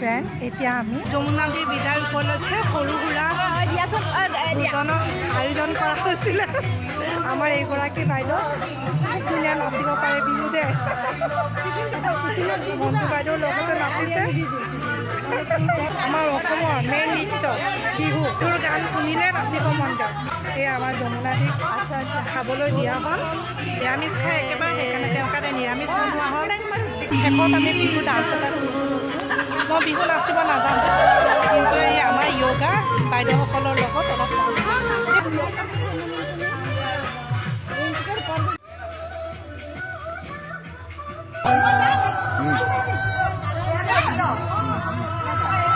Friend, এতিয়া আমি যমুনা নদীৰ বিদায় উপলক্ষে সৰু সুৰা ভোজনৰ আয়োজন কৰা হৈছিলে। আমাৰ এইগৰাকী বাইদেউ ধুনীয়া নাচিব পাৰে বিহু দে। মন্টু বাইদেউৰ লগতে নাচিছে। আমাৰ অসমৰ মেইন নৃত্য বিহু, তোৰ গান শুনিলে নাচিব মন যায়। এই আমাৰ যমুনাদীক খাবলৈ দিয়া হ'ল। নিৰামিষ খাই একেবাৰে সেইকাৰণে তেওঁৰ কাৰণে নিৰামিষ বনোৱা হ'ল। শেষত আমি বিহু ডান্স এটা কৰিলোঁ। মই বিহু নাচিব নাজানো, কিন্তু এই আমাৰ য়োগা বাইদেউসকলৰ লগত অলপ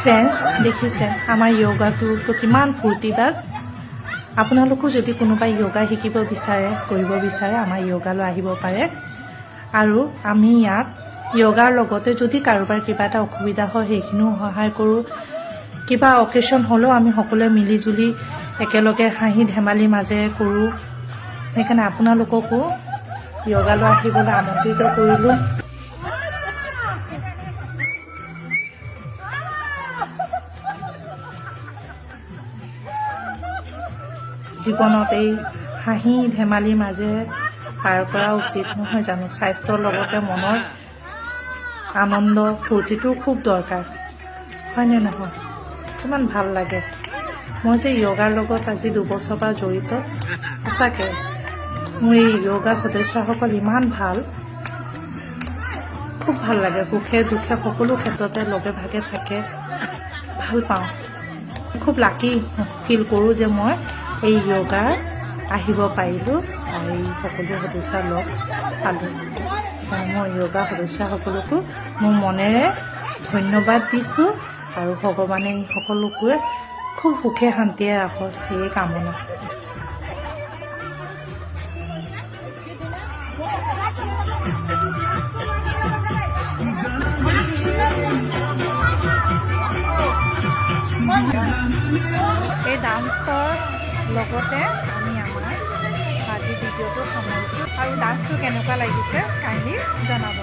ফ্ৰেণ্ডছ, দেখিছে আমাৰ য়োগা গ্ৰুপটো কিমান ফূৰ্তিবাজ। আপোনালোকো যদি কোনোবাই য়োগা শিকিব বিচাৰে, কৰিব বিচাৰে, আমাৰ য়োগালৈ আহিব পাৰে। আৰু আমি ইয়াত য়োগাৰ লগতে যদি কাৰোবাৰ কিবা এটা অসুবিধা হয় সেইখিনিও সহায় কৰোঁ। কিবা অকেশ্যন হ'লেও আমি সকলোৱে মিলিজুলি একেলগে হাঁহি ধেমালিৰ মাজেৰে কৰোঁ। সেইকাৰণে আপোনালোককো য়োগালৈ আহিবলৈ আমন্ত্ৰিত কৰিলোঁ। জীৱনত এই হাঁহি ধেমালিৰ মাজেৰে পাৰ কৰা উচিত নহয় জানো? স্বাস্থ্যৰ লগতে মনৰ আনন্দ ফূৰ্তিটো খুব দৰকাৰ, হয়নে নহয়? কিমান ভাল লাগে। মই যে য়োগাৰ লগত আজি 2 বছৰৰ পৰা জড়িত, সঁচাকৈ মোৰ এই য়োগা সদস্যসকল ইমান ভাল, খুব ভাল লাগে। সুখে দুখে সকলো ক্ষেত্ৰতে লগে ভাগে থাকে, ভাল পাওঁ। খুব লাকি ফিল কৰোঁ যে মই এই য়োগাৰ আহিব পাৰিলোঁ আৰু এই সকলো সদস্য লগ পালোঁ। মই য়োগা সদস্যসকলকো মোৰ মনেৰে ধন্যবাদ দিছোঁ আৰু ভগৱানে সকলোকে খুব সুখে শান্তিয়ে ৰাখক, সেয়ে কামনা। এই ডান্সৰ লগতে আমি আমাৰ আজি ভিডিঅ'টো সামৰিছোঁ। আৰু ডান্সটো কেনেকুৱা লাগিছে কাইণ্ডলি জনাব।